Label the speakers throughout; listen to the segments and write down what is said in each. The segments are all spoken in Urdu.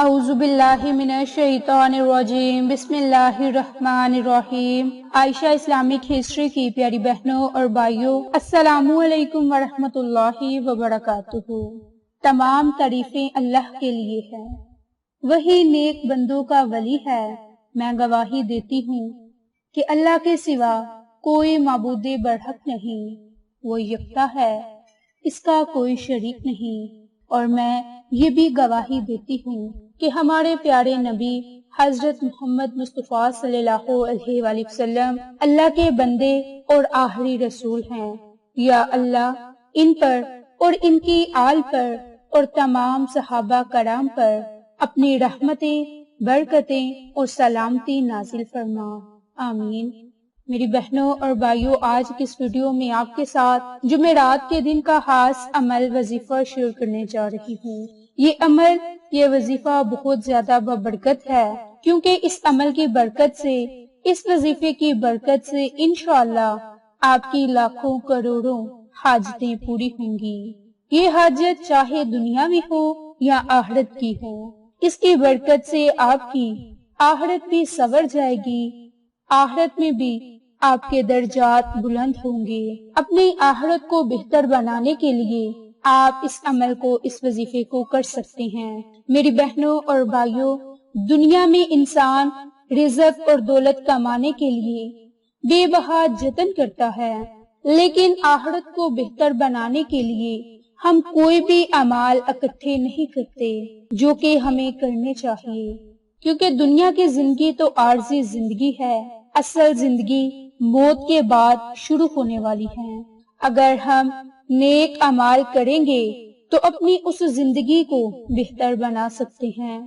Speaker 1: اعوذ باللہ من الشیطان الرجیم، بسم اللہ الرحمن الرحیم۔ عائشہ اسلامک ہسٹری کی پیاری بہنوں اور بھائیوں، السلام علیکم ورحمۃ اللہ وبرکاتہ۔ تمام تعریفیں اللہ کے لیے ہیں، وہی نیک بندوں کا ولی ہے۔ میں گواہی دیتی ہوں کہ اللہ کے سوا کوئی معبود برحق نہیں، وہ یکتا ہے، اس کا کوئی شریک نہیں۔ اور میں یہ بھی گواہی دیتی ہوں کہ ہمارے پیارے نبی حضرت محمد مصطفیٰ صلی اللہ علیہ وآلہ وسلم اللہ کے بندے اور آخری رسول ہیں۔ یا اللہ ان پر اور ان کی آل پر اور تمام صحابہ کرام پر اپنی رحمتیں، برکتیں اور سلامتی نازل فرما، آمین۔ میری بہنوں اور بھائیوں، آج کی اس ویڈیو میں آپ کے ساتھ جمعرات کے دن کا خاص عمل وظیفہ شیئر کرنے جا رہی ہوں۔ یہ وظیفہ بہت زیادہ بابرکت ہے، کیونکہ اس عمل کی برکت سے، اس وظیفے کی برکت سے انشاءاللہ آپ کی لاکھوں کروڑوں حاجتیں پوری ہوں گی۔ یہ حاجت چاہے دنیا میں ہو یا آخرت کی ہو، اس کی برکت سے آپ کی آخرت بھی سنور جائے گی، آخرت میں بھی آپ کے درجات بلند ہوں گے۔ اپنی آخرت کو بہتر بنانے کے لیے آپ اس عمل کو، اس وظیفے کو کر سکتے ہیں۔ میری بہنوں اور بھائیوں، دنیا میں انسان رزق اور دولت کمانے کے لیے بے بہا جتن کرتا ہے، لیکن آخرت کو بہتر بنانے کے لیے ہم کوئی بھی اعمال اکٹھے نہیں کرتے جو کہ ہمیں کرنے چاہیے، کیونکہ دنیا کی زندگی تو عارضی زندگی ہے، اصل زندگی موت کے بعد شروع ہونے والی ہے۔ اگر ہم نیک اعمال کریں گے تو اپنی اس زندگی کو بہتر بنا سکتے ہیں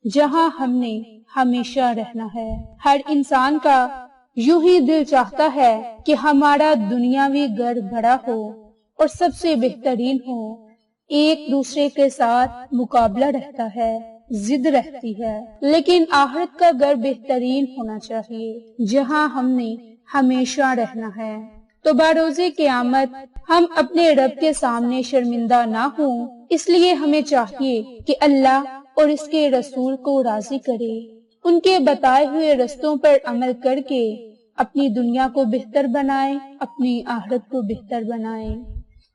Speaker 1: جہاں ہم نے ہمیشہ رہنا ہے۔ ہر انسان کا یوں ہی دل چاہتا ہے کہ ہمارا دنیاوی گھر بڑا ہو اور سب سے بہترین ہو، ایک دوسرے کے ساتھ مقابلہ رہتا ہے، ضد رہتی ہے، لیکن آخرت کا گھر بہترین ہونا چاہیے جہاں ہم نے ہمیشہ رہنا ہے۔ تو بروز قیامت ہم اپنے رب کے سامنے شرمندہ نہ ہوں، اس لیے ہمیں چاہیے کہ اللہ اور اس کے رسول کو راضی کرے، ان کے بتائے ہوئے رستوں پر عمل کر کے اپنی دنیا کو بہتر بنائیں، اپنی آخرت کو بہتر بنائیں،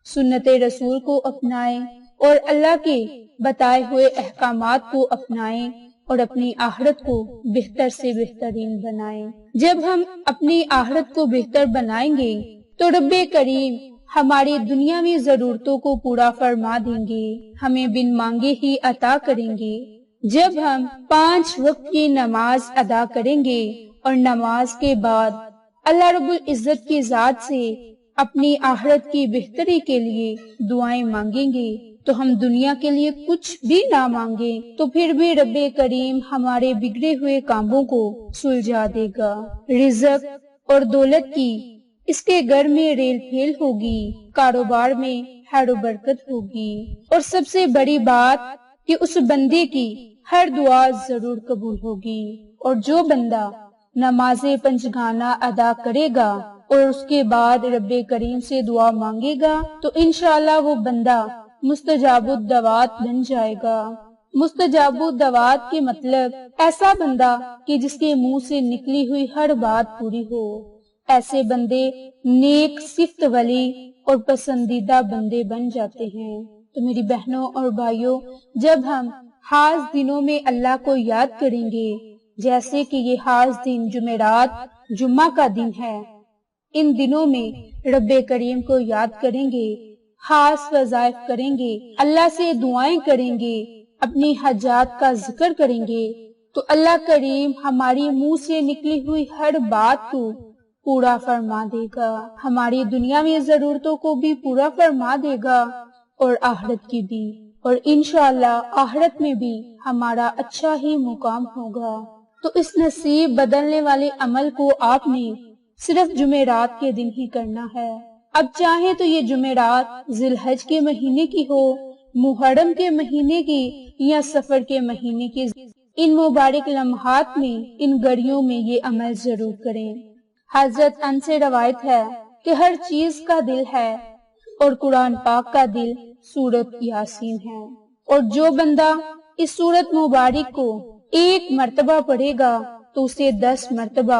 Speaker 1: سنت رسول کو اپنائیں اور اللہ کے بتائے ہوئے احکامات کو اپنائیں اور اپنی آخرت کو بہتر سے بہترین بنائیں۔ جب ہم اپنی آخرت کو بہتر بنائیں گے تو رب کریم ہماری دنیاوی ضرورتوں کو پورا فرما دیں گے، ہمیں بن مانگے ہی عطا کریں گے۔ جب ہم 5 وقت کی نماز ادا کریں گے اور نماز کے بعد اللہ رب العزت کی ذات سے اپنی آخرت کی بہتری کے لیے دعائیں مانگیں گے، تو ہم دنیا کے لیے کچھ بھی نہ مانگیں تو پھر بھی رب کریم ہمارے بگڑے ہوئے کاموں کو سلجھا دے گا۔ رزق اور دولت کی اس کے گھر میں ریل پھیل ہوگی، کاروبار میں خیر و برکت ہوگی، اور سب سے بڑی بات کہ اس بندے کی ہر دعا ضرور قبول ہوگی۔ اور جو بندہ نماز پنجگانہ ادا کرے گا اور اس کے بعد رب کریم سے دعا مانگے گا تو انشاءاللہ وہ بندہ مستجاب الدعوات بن جائے گا۔ مستجاب الدعوات کے مطلب ایسا بندہ کہ جس کے منہ سے نکلی ہوئی ہر بات پوری ہو، ایسے بندے نیک صفت ولی اور پسندیدہ بندے بن جاتے ہیں۔ تو میری بہنوں اور بھائیوں، جب ہم خاص دنوں میں اللہ کو یاد کریں گے، جیسے کہ یہ خاص دن جمعرات، جمعہ کا دن ہے، ان دنوں میں رب کریم کو یاد کریں گے، خاص وظائف کریں گے، اللہ سے دعائیں کریں گے، اپنی حاجات کا ذکر کریں گے، تو اللہ کریم ہماری منہ سے نکلی ہوئی ہر بات کو پورا فرما دے گا، ہماری دنیاوی ضرورتوں کو بھی پورا فرما دے گا اور آخرت کی بھی، اور انشاءاللہ آخرت میں بھی ہمارا اچھا ہی مقام ہوگا۔ تو اس نصیب بدلنے والے عمل کو آپ نے صرف جمعرات کے دن ہی کرنا ہے۔ اب چاہے تو یہ جمعرات ذی الحج کے مہینے کی ہو، محرم کے مہینے کی یا سفر کے مہینے کی، ان مبارک لمحات میں، ان گھڑیوں میں یہ عمل ضرور کریں۔ حضرت انس سے روایت ہے کہ ہر چیز کا دل ہے اور قرآن پاک کا دل سورۃ یاسین ہے، اور جو بندہ اس سورت مبارک کو ایک مرتبہ پڑھے گا تو اسے 10 مرتبہ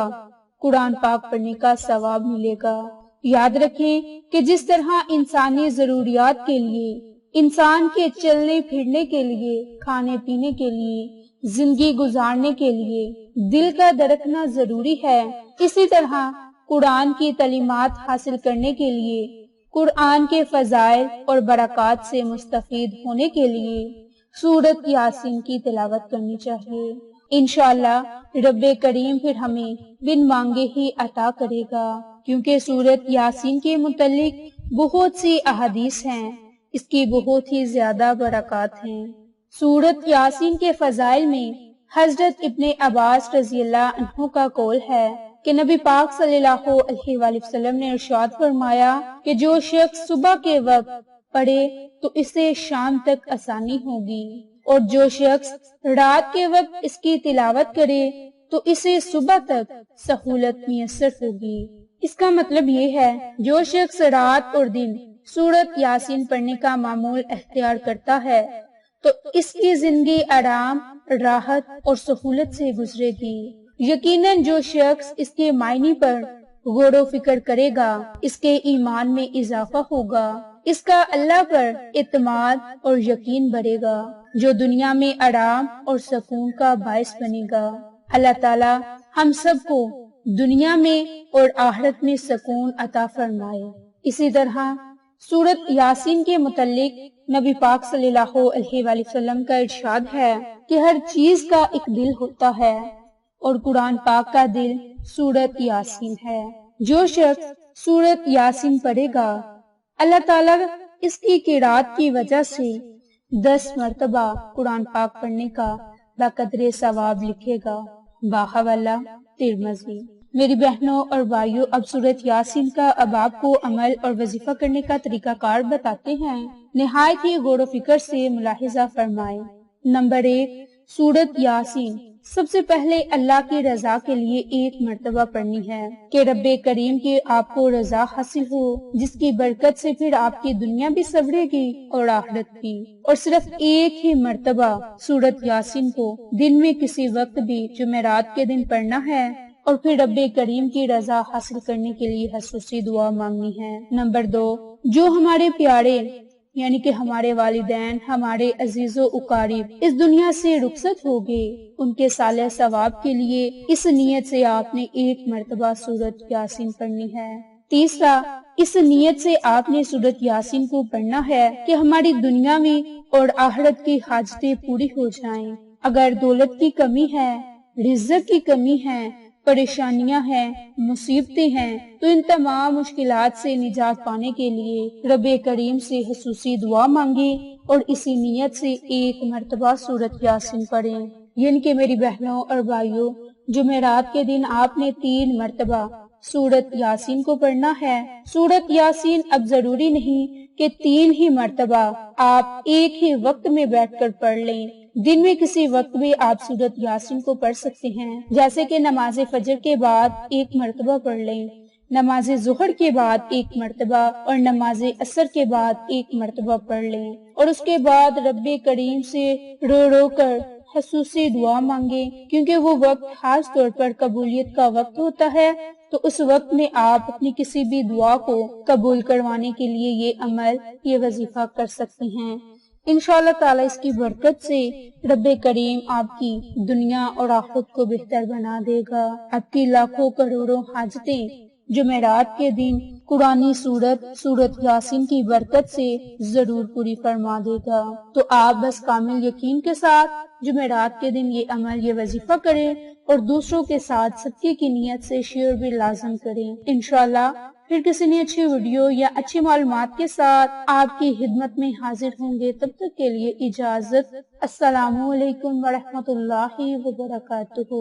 Speaker 1: قرآن پاک پڑھنے کا ثواب ملے گا۔ یاد رکھیں کہ جس طرح انسانی ضروریات کے لیے، انسان کے چلنے پھرنے کے لیے، کھانے پینے کے لیے، زندگی گزارنے کے لیے دل کا دھڑکنا ضروری ہے، اسی طرح قرآن کی تعلیمات حاصل کرنے کے لیے، قرآن کے فضائل اور برکات سے مستفید ہونے کے لیے سورت یاسین کی تلاوت کرنی چاہیے۔ انشاءاللہ رب کریم پھر ہمیں بن مانگے ہی عطا کرے گا، کیونکہ سورت یاسین کے متعلق بہت سی احادیث ہیں، اس کی بہت ہی زیادہ برکات ہیں۔ سورت یاسین کے فضائل میں حضرت ابن عباس رضی اللہ عنہ کا قول ہے کہ نبی پاک صلی اللہ علیہ وآلہ وسلم نے ارشاد فرمایا کہ جو شخص صبح کے وقت پڑھے تو اسے شام تک آسانی ہوگی، اور جو شخص رات کے وقت اس کی تلاوت کرے تو اسے صبح تک سہولت میسر ہوگی۔ اس کا مطلب یہ ہے جو شخص رات اور دن سورت یاسین پڑھنے کا معمول اختیار کرتا ہے تو اس کی زندگی آرام، راحت اور سہولت سے گزرے گی۔ یقیناً جو شخص اس کے معنی پر غور و فکر کرے گا اس کے ایمان میں اضافہ ہوگا، اس کا اللہ پر اعتماد اور یقین بڑھے گا، جو دنیا میں آرام اور سکون کا باعث بنے گا۔ اللہ تعالی ہم سب کو دنیا میں اور آخرت میں سکون عطا فرمائے۔ اسی طرح سورت یاسین کے متعلق نبی پاک صلی اللہ علیہ وآلہ وسلم کا ارشاد ہے کہ ہر چیز کا ایک دل ہوتا ہے اور قرآن پاک کا دل سورت یاسین ہے۔ جو شخص سورت یاسین پڑھے گا اللہ تعالیٰ اس کی قرات کی وجہ سے 10 مرتبہ قرآن پاک پڑھنے کا بقدر ثواب لکھے گا۔ باحوالہ ترمذی۔ میری بہنوں اور بھائیوں، اب سورت یاسین کا اب آپ کو عمل اور وظیفہ کرنے کا طریقہ کار بتاتے ہیں، نہایت ہی غور و فکر سے ملاحظہ فرمائیں۔ نمبر 1، سورت یاسین سب سے پہلے اللہ کی رضا کے لیے ایک مرتبہ پڑھنی ہے کہ رب کریم کی آپ کو رضا حاصل ہو، جس کی برکت سے پھر آپ کی دنیا بھی سنورے گی اور آخرت بھی۔ اور صرف ایک ہی مرتبہ سورت یاسین کو دن میں کسی وقت بھی جمعرات کے دن پڑھنا ہے، اور پھر رب کریم کی رضا حاصل کرنے کے لیے خصوصی دعا مانگنی ہے۔ نمبر 2، جو ہمارے پیارے یعنی کہ ہمارے والدین، ہمارے عزیز و اقارب اس دنیا سے رخصت ہو گئے، ان کے صالح ثواب کے لیے اس نیت سے آپ نے ایک مرتبہ سورت یاسین پڑھنی ہے۔ تیسرا، اس نیت سے آپ نے سورت یاسین کو پڑھنا ہے کہ ہماری دنیا میں اور آخرت کی حاجتیں پوری ہو جائیں۔ اگر دولت کی کمی ہے، رزق کی کمی ہے، پریشانیاں ہیں، مصیبتیں ہیں، تو ان تمام مشکلات سے نجات پانے کے لیے رب کریم سے خصوصی دعا مانگیں اور اسی نیت سے ایک مرتبہ سورت یاسین پڑھیں۔ یعنی کہ میری بہنوں اور بھائیوں، جمعرات کے دن آپ نے 3 مرتبہ سورت یاسین کو پڑھنا ہے۔ سورت یاسین اب ضروری نہیں کہ 3 ہی مرتبہ آپ ایک ہی وقت میں بیٹھ کر پڑھ لیں، دن میں کسی وقت بھی آپ سورت یاسین کو پڑھ سکتے ہیں، جیسے کہ نماز فجر کے بعد 1 مرتبہ پڑھ لیں، نماز ظہر کے بعد 1 مرتبہ اور نماز عصر کے بعد 1 مرتبہ پڑھ لیں، اور اس کے بعد رب کریم سے رو رو کر خصوصی دعا مانگیں، کیونکہ وہ وقت خاص طور پر قبولیت کا وقت ہوتا ہے، تو اس وقت میں آپ اپنی کسی بھی دعا کو قبول کروانے کے لیے یہ عمل، یہ وظیفہ کر سکتے ہیں۔ انشاءاللہ تعالی اس کی برکت سے رب کریم آپ کی دنیا اور آخرت کو بہتر بنا دے گا، آپ کی لاکھوں کروڑوں حاجتیں جمعرات کے دن قرآنی سورت یاسین کی برکت سے ضرور پوری فرما دے گا۔ تو آپ بس کامل یقین کے ساتھ جمعرات کے دن یہ عمل، یہ وظیفہ کریں اور دوسروں کے ساتھ صدقے کی نیت سے شیئر بھی لازم کریں۔ انشاءاللہ پھر کسی نے اچھی ویڈیو یا اچھی معلومات کے ساتھ آپ کی خدمت میں حاضر ہوں گے۔ تب تک کے لیے اجازت۔ السلام علیکم ورحمۃ اللہ وبرکاتہ۔